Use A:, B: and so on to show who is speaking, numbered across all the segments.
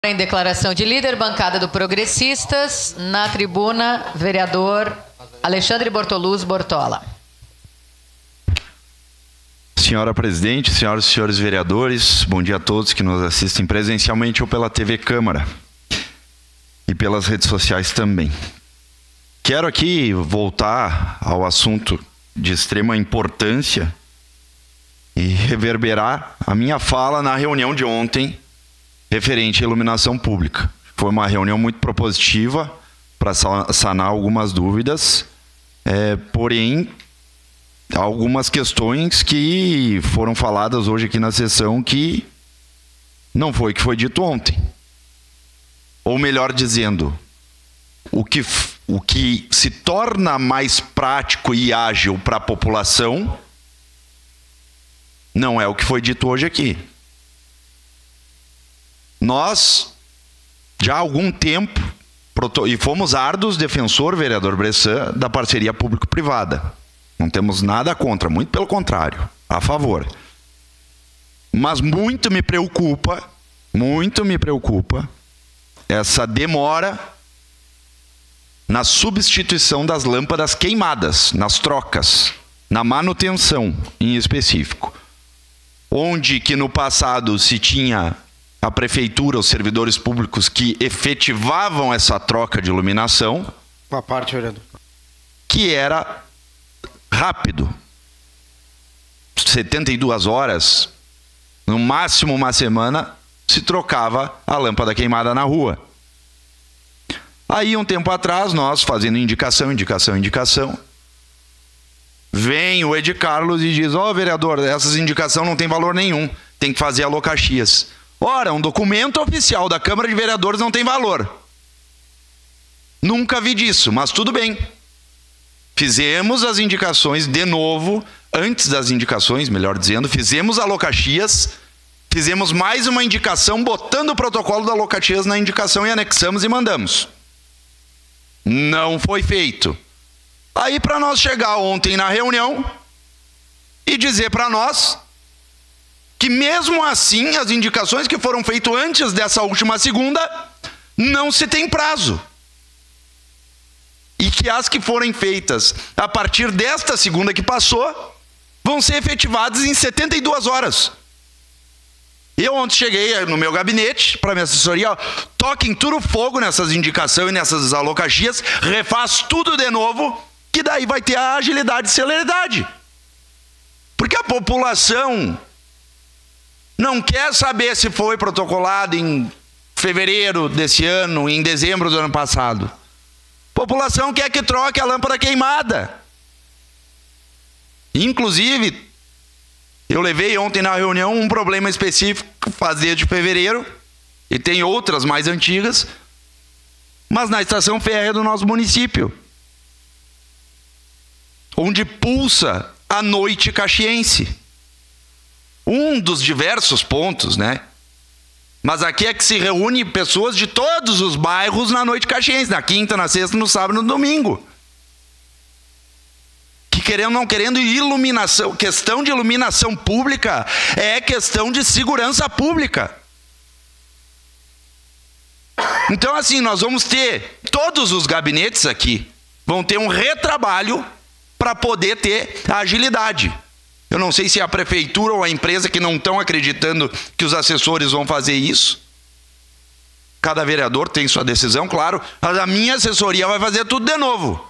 A: Em declaração de líder, bancada do Progressistas, na tribuna, vereador Alexandre Bortoluz Bortola.
B: Senhora presidente, senhoras e senhores vereadores, bom dia a todos que nos assistem presencialmente ou pela TV Câmara e pelas redes sociais também. Quero aqui voltar ao assunto de extrema importância e reverberar a minha fala na reunião de ontem referente à iluminação pública. Foi uma reunião muito propositiva para sanar algumas dúvidas, porém, algumas questões que foram faladas hoje aqui na sessão que não foi o que foi dito ontem. Ou melhor dizendo, o que se torna mais prático e ágil para a população não é o que foi dito hoje aqui. Nós, já há algum tempo, e fomos árduos defensor, vereador Bressan, da parceria público-privada. Não temos nada contra, muito pelo contrário, a favor. Mas muito me preocupa essa demora na substituição das lâmpadas queimadas, nas trocas, na manutenção em específico. Onde que no passado se tinha a prefeitura, os servidores públicos que efetivavam essa troca de iluminação.
C: Uma parte, vereador.
B: Que era rápido. 72 horas, no máximo uma semana, se trocava a lâmpada queimada na rua. Aí, um tempo atrás, nós fazendo indicação, vem o Ed Carlos e diz: ó, vereador, essas indicações não tem valor nenhum, tem que fazer alocaxias. Ora, um documento oficial da Câmara de Vereadores não tem valor. Nunca vi disso, mas tudo bem. Fizemos as indicações de novo, antes das indicações, melhor dizendo, fizemos alocaxias, fizemos mais uma indicação, botando o protocolo da alocaxias na indicação e anexamos e mandamos. Não foi feito. Aí, para nós chegar ontem na reunião e dizer para nós que mesmo assim as indicações que foram feitas antes dessa última segunda não se tem prazo. E que as que forem feitas a partir desta segunda que passou vão ser efetivadas em 72 horas. Eu ontem cheguei no meu gabinete para minha assessoria, toquem tudo fogo nessas indicações e nessas alocaxias, refaz tudo de novo, que daí vai ter a agilidade e celeridade. Porque a população não quer saber se foi protocolado em fevereiro desse ano, em dezembro do ano passado. A população quer que troque a lâmpada queimada. Inclusive, eu levei ontem na reunião um problema específico, fazia de fevereiro, e tem outras mais antigas, mas na estação férrea do nosso município, onde pulsa a noite caxiense. Um dos diversos pontos, né? Mas aqui é que se reúne pessoas de todos os bairros na noite caxiense, na quinta, na sexta, no sábado e no domingo. Que querendo ou não querendo, iluminação, questão de iluminação pública é questão de segurança pública. Então, assim, nós vamos ter, todos os gabinetes aqui vão ter um retrabalho para poder ter a agilidade. Eu não sei se é a prefeitura ou a empresa que não estão acreditando que os assessores vão fazer isso. Cada vereador tem sua decisão, claro. Mas a minha assessoria vai fazer tudo de novo.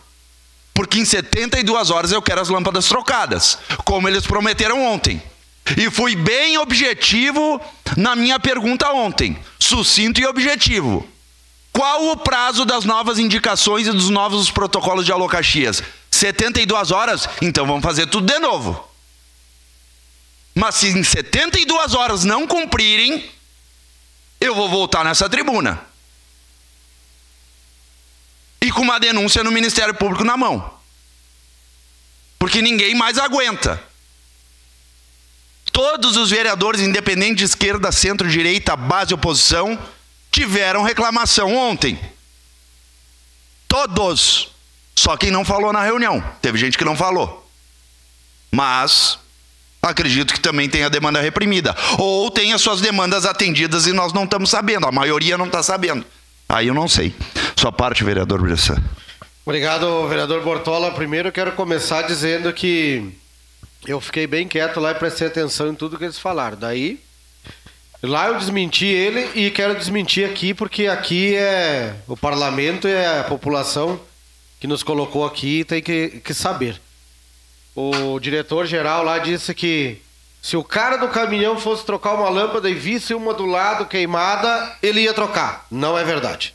B: Porque em 72 horas eu quero as lâmpadas trocadas, como eles prometeram ontem. E fui bem objetivo na minha pergunta ontem. Sucinto e objetivo. Qual o prazo das novas indicações e dos novos protocolos de alocaxias? 72 horas? Então vamos fazer tudo de novo. Mas se em 72 horas não cumprirem, eu vou voltar nessa tribuna. E com uma denúncia no Ministério Público na mão. Porque ninguém mais aguenta. Todos os vereadores, independente de esquerda, centro-direita, base e oposição, tiveram reclamação ontem. Todos. Só quem não falou na reunião. Teve gente que não falou. Mas Acredito que também tem a demanda reprimida. Ou tem as suas demandas atendidas e nós não estamos sabendo. A maioria não está sabendo. Aí eu não sei. Sua parte, vereador Bressan.
C: Obrigado, vereador Bortola. Primeiro eu quero começar dizendo que eu fiquei bem quieto lá e prestei atenção em tudo que eles falaram. Daí, lá eu desmenti ele e quero desmentir aqui, porque aqui é o parlamento e a população que nos colocou aqui tem que saber. O diretor-geral lá disse que se o cara do caminhão fosse trocar uma lâmpada e visse uma do lado queimada, ele ia trocar. Não é verdade.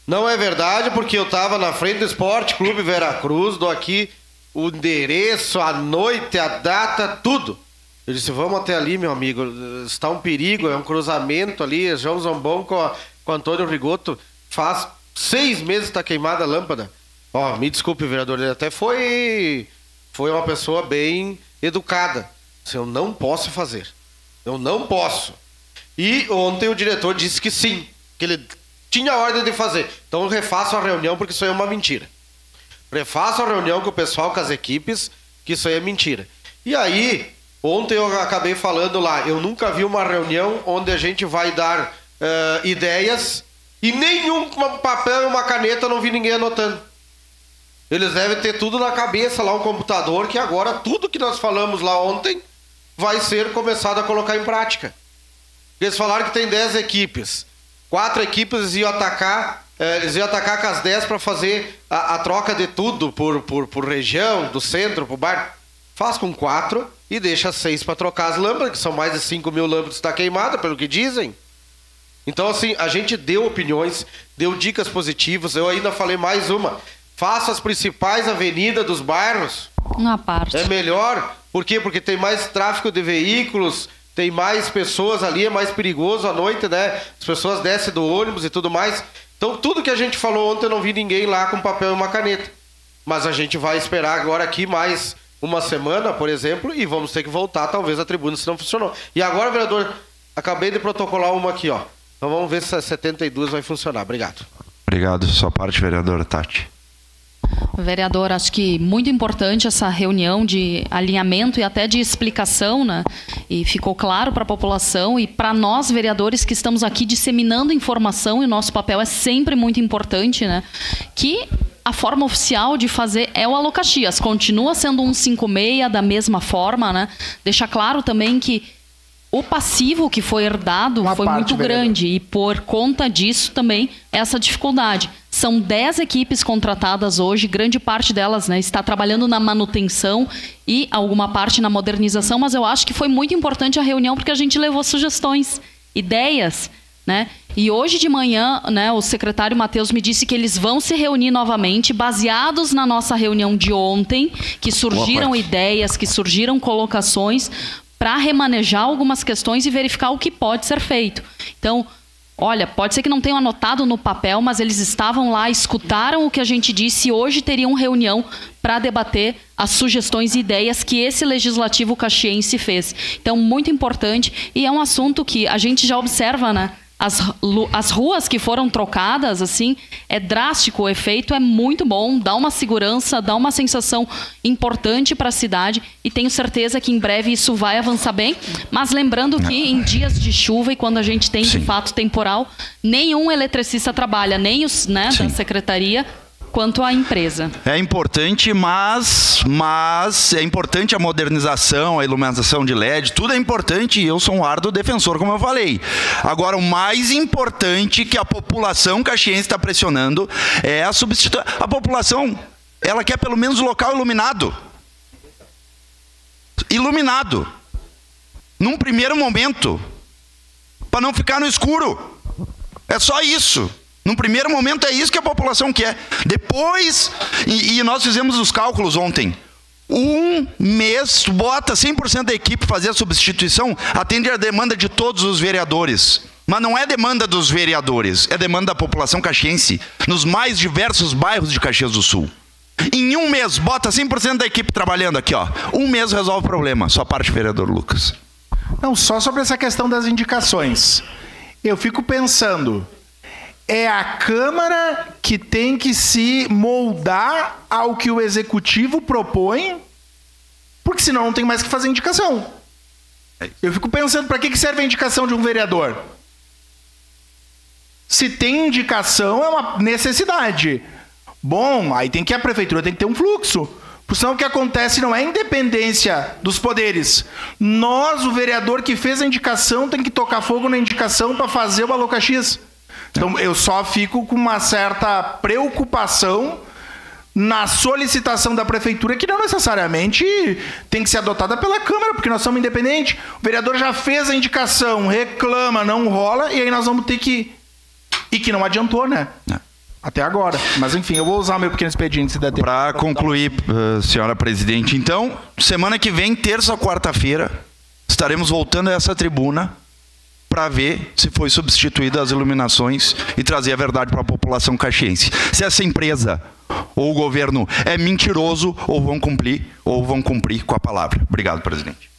C: Não é verdade, porque eu estava na frente do Esporte Clube Veracruz, dou aqui o endereço, a noite, a data, tudo. Eu disse, vamos até ali, meu amigo, está um perigo, é um cruzamento ali, João Zambon com Antônio Rigoto, faz 6 meses que está queimada a lâmpada. Ó, me desculpe, vereador, ele até foi uma pessoa bem educada. Eu não posso fazer. Eu não posso. E ontem o diretor disse que sim, que ele tinha ordem de fazer. Então eu refaço a reunião porque isso aí é uma mentira. Refaço a reunião com o pessoal, com as equipes, que isso aí é mentira. E aí, ontem eu acabei falando lá, eu nunca vi uma reunião onde a gente vai dar ideias e nenhum papel e uma caneta eu não vi ninguém anotando. Eles devem ter tudo na cabeça lá, um computador, que agora tudo que nós falamos lá ontem vai ser começado a colocar em prática. Eles falaram que tem 10 equipes. 4 equipes iam atacar, eles iam atacar com as 10 para fazer a troca de tudo por região, do centro, por bairro. Faz com 4 e deixa 6 para trocar as lâmpadas, que são mais de 5 mil lâmpadas que está queimada, pelo que dizem. Então, assim, a gente deu opiniões, deu dicas positivas. Eu ainda falei mais uma. Faça as principais avenidas dos bairros.
D: Uma parte.
C: É melhor. Por quê? Porque tem mais tráfego de veículos, tem mais pessoas ali, é mais perigoso à noite, né? As pessoas descem do ônibus e tudo mais. Então, tudo que a gente falou ontem, eu não vi ninguém lá com papel e uma caneta. Mas a gente vai esperar agora aqui mais uma semana, por exemplo, e vamos ter que voltar, talvez, à tribuna, se não funcionou. E agora, vereador, acabei de protocolar uma aqui, ó. Então vamos ver se a 72 vai funcionar. Obrigado.
B: Obrigado. Sua parte, vereadora Tati.
D: Vereador, acho que muito importante essa reunião de alinhamento e até de explicação, né? E ficou claro para a população e para nós, vereadores, que estamos aqui disseminando informação, e o nosso papel é sempre muito importante, né? Que a forma oficial de fazer é o Alocaxias. Continua sendo 156 da mesma forma, né? Deixa claro também que o passivo que foi herdado foi muito grande e por conta disso também essa dificuldade. São 10 equipes contratadas hoje, grande parte delas, né, está trabalhando na manutenção e alguma parte na modernização, mas eu acho que foi muito importante a reunião porque a gente levou sugestões, ideias, né? E hoje de manhã, né, o secretário Matheus me disse que eles vão se reunir novamente, baseados na nossa reunião de ontem, que surgiram ideias, que surgiram colocações, para remanejar algumas questões e verificar o que pode ser feito. Então, olha, pode ser que não tenham anotado no papel, mas eles estavam lá, escutaram o que a gente disse e hoje teriam reunião para debater as sugestões e ideias que esse legislativo caxiense fez. Então, muito importante, e é um assunto que a gente já observa, né? As ruas que foram trocadas, assim, é drástico, o efeito é muito bom, dá uma segurança, dá uma sensação importante para a cidade e tenho certeza que em breve isso vai avançar bem, mas lembrando que em dias de chuva e quando a gente tem de fato temporal, nenhum eletricista trabalha, nem os, né, da secretaria, quanto à empresa.
B: É importante, mas é importante a modernização, a iluminação de LED, tudo é importante e eu sou um árduo defensor, como eu falei. Agora, o mais importante que a população caxiense está pressionando é a substituição. A população, ela quer pelo menos o local iluminado. Iluminado. Num primeiro momento. Para não ficar no escuro. É só isso. No primeiro momento é isso que a população quer. Depois, e nós fizemos os cálculos ontem, um mês, bota 100% da equipe fazer a substituição, atende a demanda de todos os vereadores. Mas não é demanda dos vereadores, é demanda da população caxiense, nos mais diversos bairros de Caxias do Sul. Em um mês, bota 100% da equipe trabalhando aqui, ó. Um mês resolve o problema. Sua parte, vereador Lucas.
E: Não, só sobre essa questão das indicações. Eu fico pensando... É a Câmara que tem que se moldar ao que o Executivo propõe, porque senão não tem mais que fazer indicação. Eu fico pensando, para que serve a indicação de um vereador? Se tem indicação, é uma necessidade. Bom, aí a prefeitura tem que ter um fluxo. Porque senão o que acontece não é a independência dos poderes. Nós, o vereador que fez a indicação, tem que tocar fogo na indicação para fazer o Baloca X. Então, eu só fico com uma certa preocupação na solicitação da prefeitura, que não necessariamente tem que ser adotada pela Câmara, porque nós somos independentes. O vereador já fez a indicação, reclama, não rola, e aí nós vamos ter que... E que não adiantou, né? Até agora. Mas, enfim, eu vou usar o meu pequeno expediente, se der tempo.
B: Para concluir, senhora presidente, então, semana que vem, terça ou quarta-feira, estaremos voltando a essa tribuna para ver se foi substituída as iluminações e trazer a verdade para a população caxiense. Se essa empresa ou o governo é mentiroso, ou vão cumprir com a palavra. Obrigado, presidente.